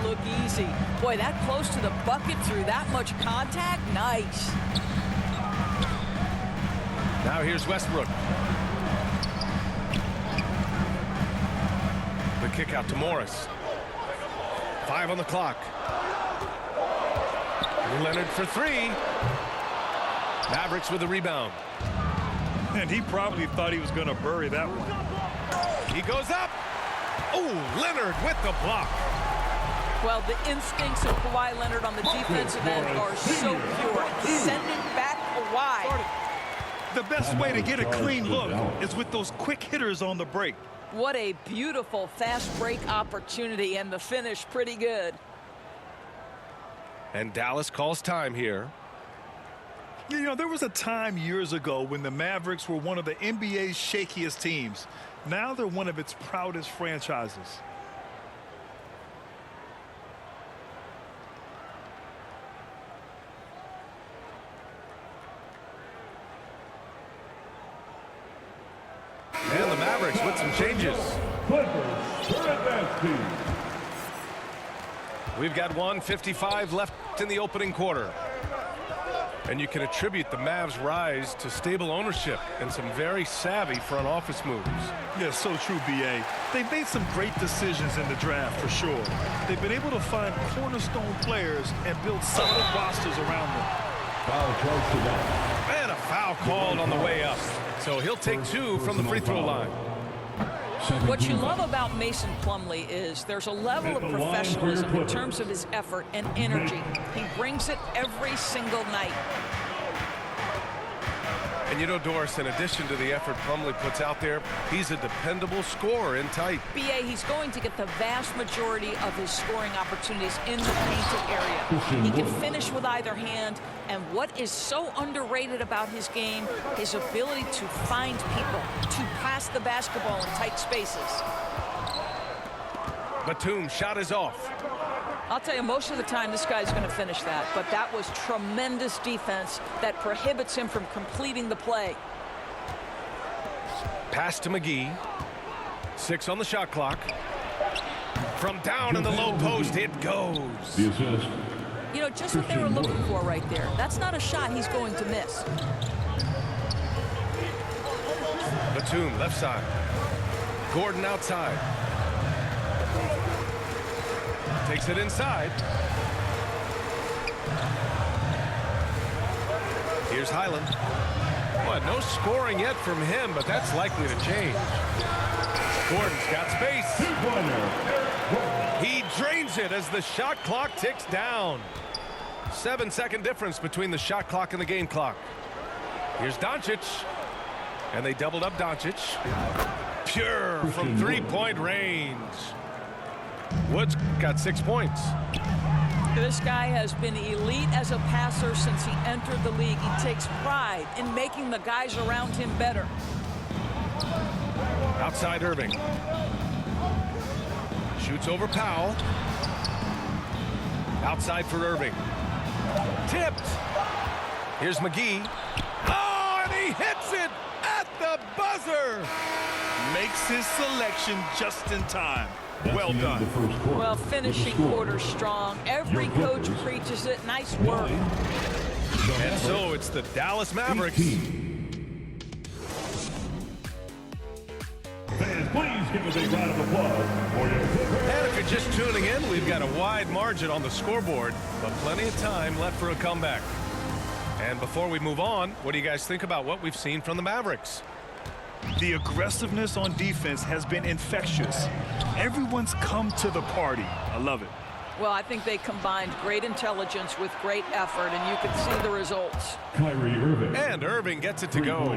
Look easy. Boy, that close to the bucket through that much contact. Nice. Now here's Westbrook. The kick out to Morris. 5 on the clock. Leonard for 3. Mavericks with the rebound. And he probably thought he was going to bury that one. He goes up. Oh, Leonard with the block. Well, the instincts of Kawhi Leonard on the defensive end are so pure. Send it back wide. The best way to get a clean look is with those quick hitters on the break. What a beautiful fast break opportunity, and the finish pretty good. And Dallas calls time here. You know, there was a time years ago when the Mavericks were one of the NBA's shakiest teams. Now they're one of its proudest franchises. And the Mavericks with some changes. We've got 1:55 left in the opening quarter. And you can attribute the Mavs' rise to stable ownership and some very savvy front office moves. Yeah, so true, B.A. They've made some great decisions in the draft, for sure. They've been able to find cornerstone players and build solid rosters around them. And a foul called on the way up. So he'll take 2 from the free throw line. What you love about Mason Plumlee is there's a level of professionalism in terms of his effort and energy. He brings it every single night. And you know, Doris, in addition to the effort Plumlee puts out there, he's a dependable scorer in tight. B.A., he's going to get the vast majority of his scoring opportunities in the painted area. He can finish with either hand, and what is so underrated about his game, his ability to find people, to pass the basketball in tight spaces. Batum shot is off. I'll tell you, most of the time this guy's going to finish that, but that was tremendous defense that prohibits him from completing the play. Pass to McGee. 6 on the shot clock. From down in the low post, it goes. The assist. You know, just what they were looking for right there. That's not a shot he's going to miss. Batum, left side. Gordon outside. Takes it inside. Here's Highland. Boy, no scoring yet from him, but that's likely to change. Gordon's got space. He drains it as the shot clock ticks down. 7-second difference between the shot clock and the game clock. Here's Doncic. And they doubled up Doncic. Pure from three-point range. Woods got 6 points. This guy has been elite as a passer since he entered the league. He takes pride in making the guys around him better. Outside Irving. Shoots over Powell. Outside for Irving. Tipped. Here's McGee. Oh, and he hits it at the buzzer. Makes his selection just in time. Well done. Well, finishing quarter strong. Every coach preaches it. Nice work. And so it's the Dallas Mavericks. Fans, please give a big round of applause for your And if you're just tuning in, we've got a wide margin on the scoreboard, but plenty of time left for a comeback. And before we move on, what do you guys think about what we've seen from the Mavericks? The aggressiveness on defense has been infectious. Everyone's come to the party. I love it. Well, I think they combined great intelligence with great effort, and you can see the results. Kyrie Irving. And Irving gets it to go.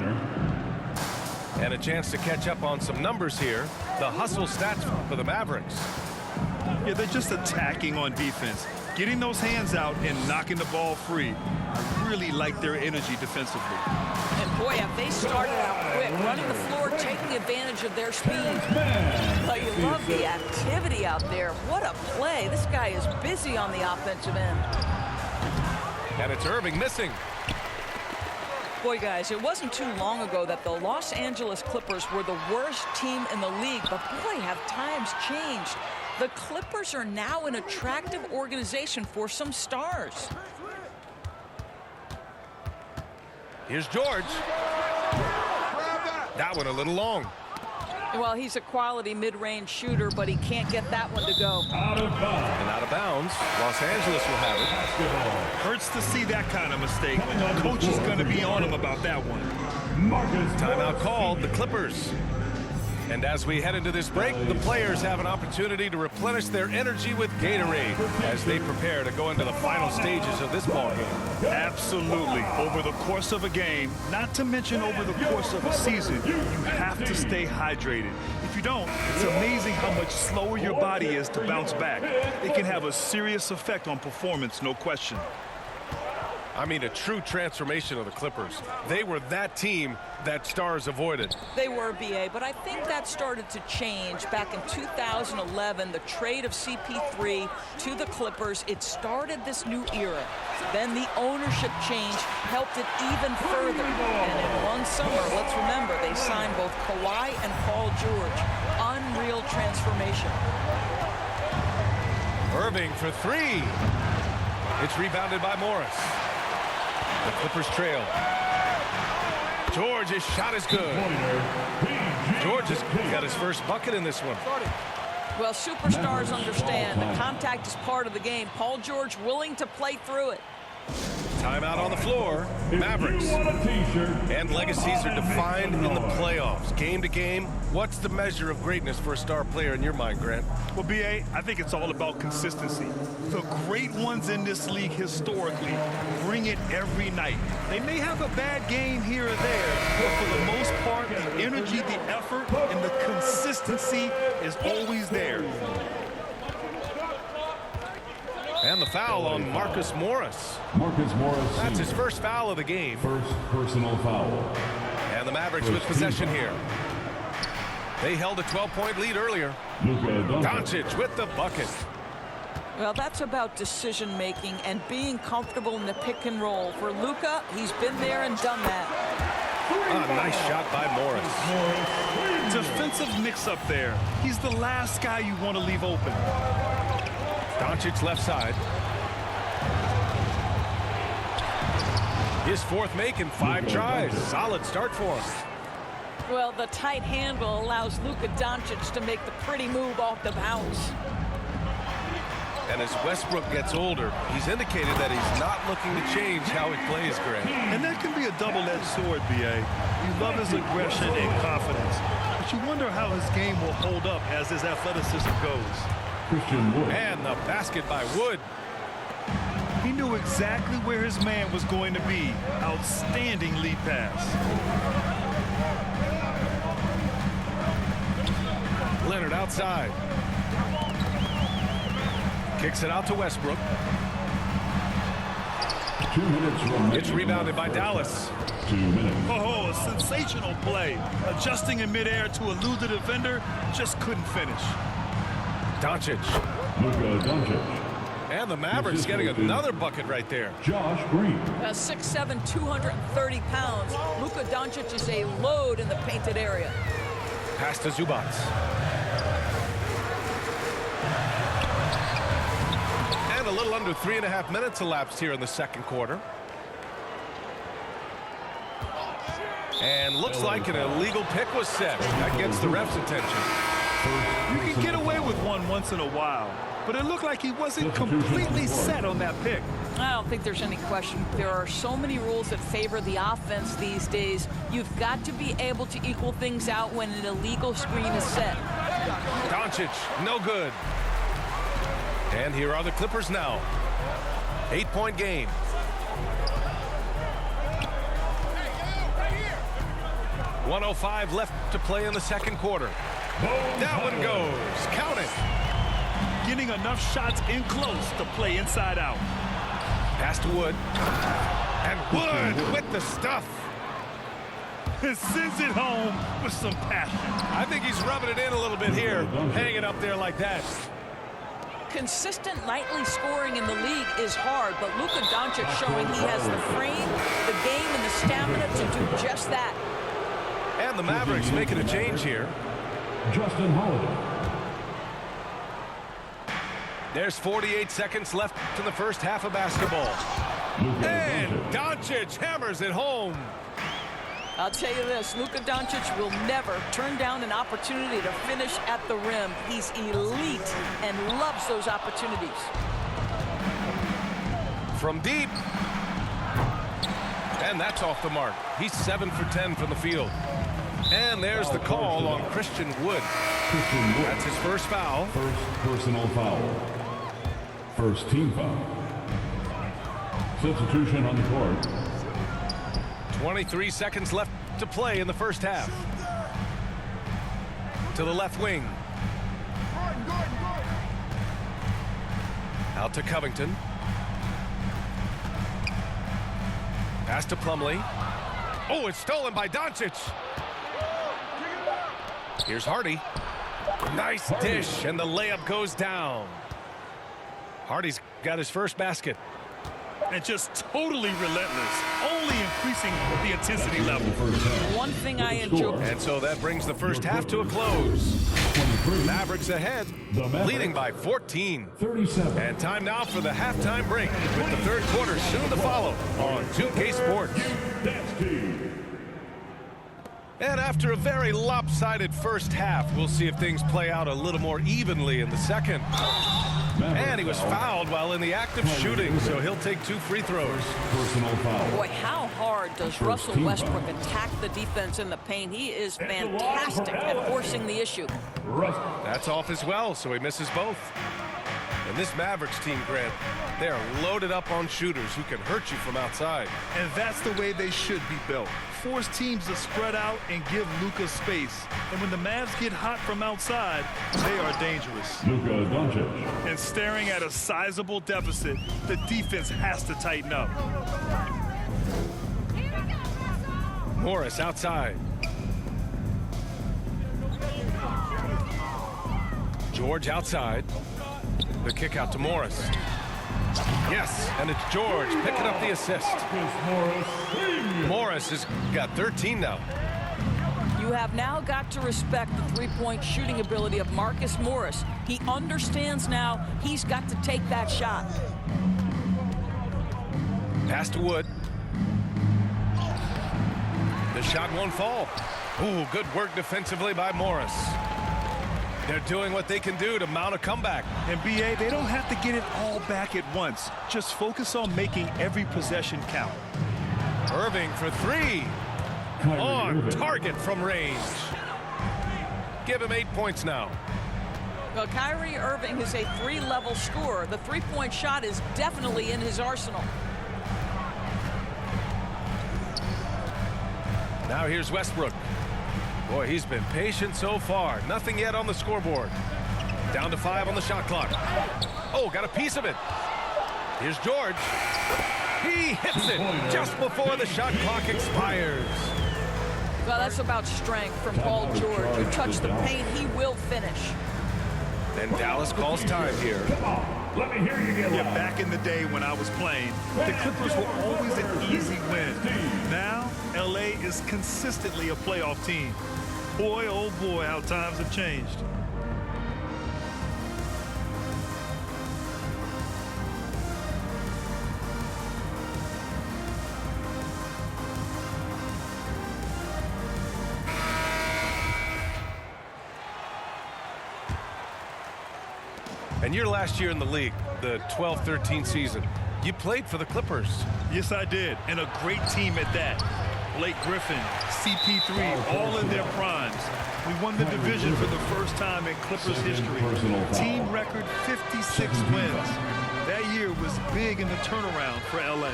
And a chance to catch up on some numbers here. The hustle stats for the Mavericks. Yeah, they're just attacking on defense. Getting those hands out and knocking the ball free. I really like their energy defensively. And boy, have they started out quick, running the floor, taking advantage of their speed. But you love the activity out there. What a play. This guy is busy on the offensive end. And it's Irving missing. Boy, guys, it wasn't too long ago that the Los Angeles Clippers were the worst team in the league. But boy, have times changed. The Clippers are now an attractive organization for some stars. Here's George. That one a little long. Well, he's a quality mid-range shooter, but he can't get that one to go. Out of bounds. And out of bounds. Los Angeles will have it. Hurts to see that kind of mistake. The coach is going to be on him about that one. Marcus Timeout called, the Clippers. And as we head into this break, the players have an opportunity to replenish their energy with Gatorade as they prepare to go into the final stages of this ballgame. Absolutely. Over the course of a game, not to mention over the course of a season, you have to stay hydrated. If you don't, it's amazing how much slower your body is to bounce back. It can have a serious effect on performance, no question. I mean, a true transformation of the Clippers. They were that team that stars avoided. They were, BA, but I think that started to change back in 2011, the trade of CP3 to the Clippers. It started this new era. Then the ownership change helped it even further. And in one summer, let's remember, they signed both Kawhi and Paul George. Unreal transformation. Irving for three. It's rebounded by Morris. The Clippers trail. George's shot is good. George has got his first bucket in this one. Well, superstars understand the contact is part of the game. Paul George willing to play through it. Timeout on the floor. Mavericks. And legacies are defined in the playoffs. Game to game, what's the measure of greatness for a star player in your mind, Grant? Well, BA, I think it's all about consistency. The great ones in this league historically bring it every night. They may have a bad game here or there, but for the most part, the energy, the effort, and the consistency is always there. And the foul on Marcus Morris. Marcus Morris. That's his first foul of the game. First personal foul. And the Mavericks with possession here. They held a 12-point lead earlier. Luka Doncic with the bucket. Well, that's about decision-making and being comfortable in the pick and roll. For Luka, he's been there and done that. A nice shot by Morris. Defensive mix-up there. He's the last guy you want to leave open. Doncic left side. His fourth make in 5 tries. Solid start for him. Well, the tight handle allows Luka Doncic to make the pretty move off the bounce. And as Westbrook gets older, he's indicated that he's not looking to change how he plays, Grant. And that can be a double-edged sword, BA. You love his aggression and confidence, but you wonder how his game will hold up as his athleticism goes. Christian Wood. And the basket by Wood. He knew exactly where his man was going to be. Outstanding lead pass. Leonard outside. Kicks it out to Westbrook. 2 minutes remaining. It's rebounded by Dallas. 2 minutes. Oh, a sensational play. Adjusting in midair to elude the defender, just couldn't finish. Doncic. Luka Doncic. And the Mavericks getting another bucket right there. Josh Green. 6'7", 230 pounds. Luka Doncic is a load in the painted area. Pass to Zubac. And a little under 3.5 minutes elapsed here in the second quarter. And looks like an illegal pick was set. That gets the ref's attention. You can get away with one once in a while, but it looked like he wasn't completely set on that pick. I don't think there's any question. There are so many rules that favor the offense these days. You've got to be able to equal things out when an illegal screen is set. Doncic, no good. And here are the Clippers now. 8-point game. .105 left to play in the second quarter. That one goes. Count it. Getting enough shots in close to play inside out. Pass to Wood. And Wood with the stuff. Sends it home with some passion. I think he's rubbing it in a little bit here. Hanging up there like that. Consistent nightly scoring in the league is hard, but Luka Doncic showing he has the frame, the game, and the stamina to do just that. And the Mavericks making a change here. Justin Holiday. There's 48 seconds left in the first half of basketball. Luka And Doncic. Doncic hammers it home. I'll tell you this, Luka Doncic will never turn down an opportunity to finish at the rim. He's elite and loves those opportunities. From deep. And that's off the mark. He's 7 for 10 from the field. And there's the call on Christian Wood. Christian Wood. That's his first foul. First personal foul. First team foul. Substitution on the court. 23 seconds left to play in the first half. To the left wing. Out to Covington. Pass to Plumlee. Oh, it's stolen by Doncic. Here's Hardy. Nice dish, and the layup goes down. Hardy's got his first basket. And just totally relentless, only increasing the intensity level. First half. One thing I enjoy. And so that brings the first half to a close. 23. Mavericks ahead, The Mavericks. leading by 14. 37. And time now for the halftime break, with the third quarter soon to follow on 2K Sports. Dance team. And after a very lopsided first half, we'll see if things play out a little more evenly in the second. And he was fouled while in the act of shooting, so he'll take 2 free throws. Personal foul. Boy, how hard does Russell team Westbrook foul. attack the defense in the paint? He is fantastic at forcing the issue. That's off as well, so he misses both. And this Mavericks team, Grant, they are loaded up on shooters who can hurt you from outside. And that's the way they should be built. Force teams to spread out and give Luka space. And when the Mavs get hot from outside, they are dangerous. Luka Doncic. And staring at a sizable deficit, the defense has to tighten up. Morris outside. George outside. The kick out to Morris. Yes, and it's George picking up the assist. Morris has got 13 now. You have now got to respect the three-point shooting ability of Marcus Morris. He understands now he's got to take that shot. Pass to Wood. The shot won't fall. Ooh, good work defensively by Morris. They're doing what they can do to mount a comeback. And BA, they don't have to get it all back at once. Just focus on making every possession count. Irving for 3. Kyrie On Irving. target from range. Give him 8 points now. Well, Kyrie Irving is a 3-level scorer. The three-point shot is definitely in his arsenal. Now here's Westbrook. Boy, he's been patient so far. Nothing yet on the scoreboard. Down to 5 on the shot clock. Oh, got a piece of it. Here's George. He hits it just before the shot clock expires. Well, that's about strength from Paul George. You touch the paint, he will finish. And Dallas calls time here. Let me hear you get Yeah, loud. back in the day when I was playing, the Clippers were always an easy win. Now, LA is consistently a playoff team. Boy, oh boy, how times have changed. And your last year in the league, the 12-13 season, you played for the Clippers. Yes, I did, and a great team at that. Blake Griffin, CP3, all in their primes. We won the division for the first time in Clippers history. Team record 56 wins. That year was big in the turnaround for LA.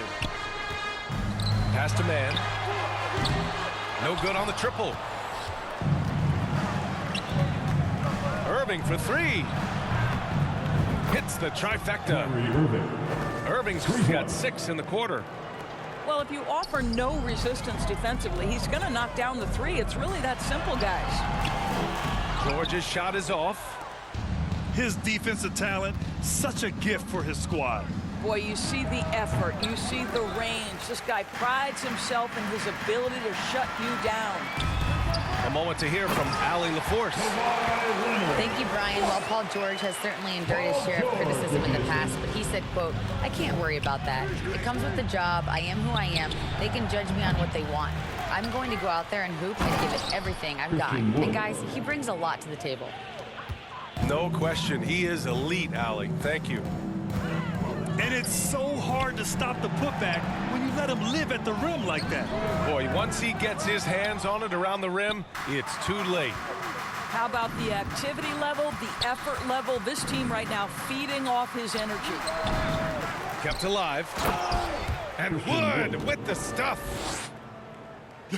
Pass to man. No good on the triple. Irving for 3. Hits the trifecta. Kyrie Irving. Irving's got 6 in the quarter. Well, if you offer no resistance defensively, he's going to knock down the 3. It's really that simple, guys. George's shot is off. His defensive talent, such a gift for his squad. Boy, you see the effort. You see the range. This guy prides himself in his ability to shut you down. A moment to hear from Allie LaForce. Thank you, Brian. Well, Paul George has certainly endured his share of criticism in the past, but he said, quote, "I can't worry about that. It comes with the job. I am who I am. They can judge me on what they want. I'm going to go out there and hoop and give it everything I've got." And guys, he brings a lot to the table. No question. He is elite, Allie. Thank you. And it's so hard to stop the putback when you let him live at the rim like that. Boy, once he gets his hands on it around the rim, it's too late. How about the activity level, the effort level? This team right now feeding off his energy. Kept alive. And Wood with the stuff.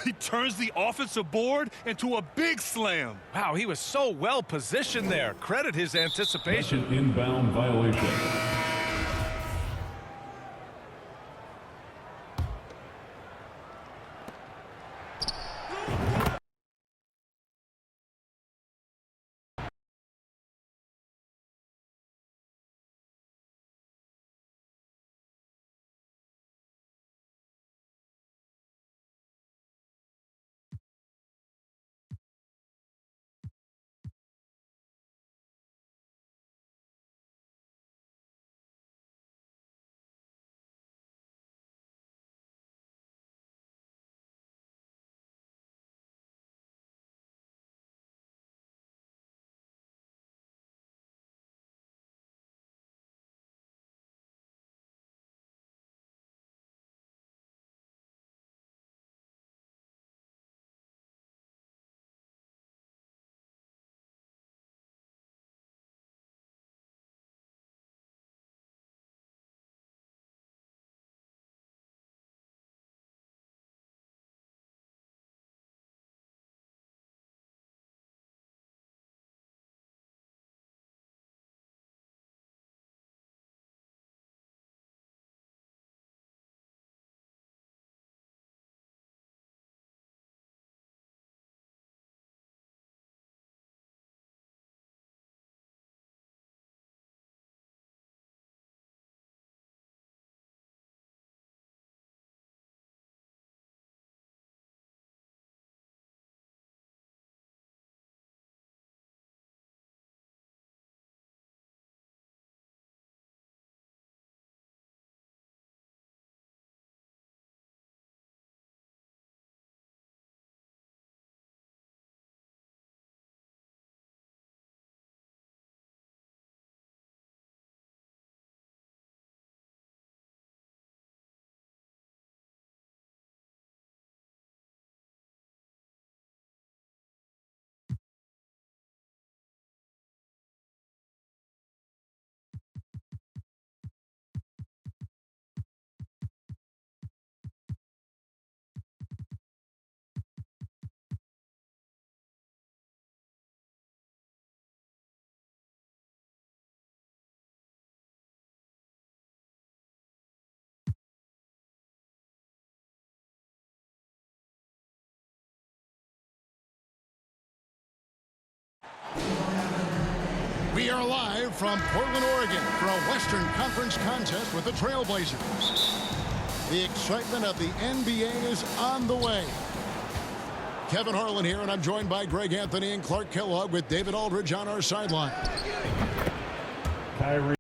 He turns the offensive board into a big slam. Wow, he was so well positioned there. Credit his That's anticipation. an inbound violation. We are live from Portland, Oregon for a Western Conference contest with the Trailblazers. The excitement of the NBA is on the way. Kevin Harlan here, and I'm joined by Greg Anthony and Clark Kellogg with David Aldridge on our sideline. Kyrie.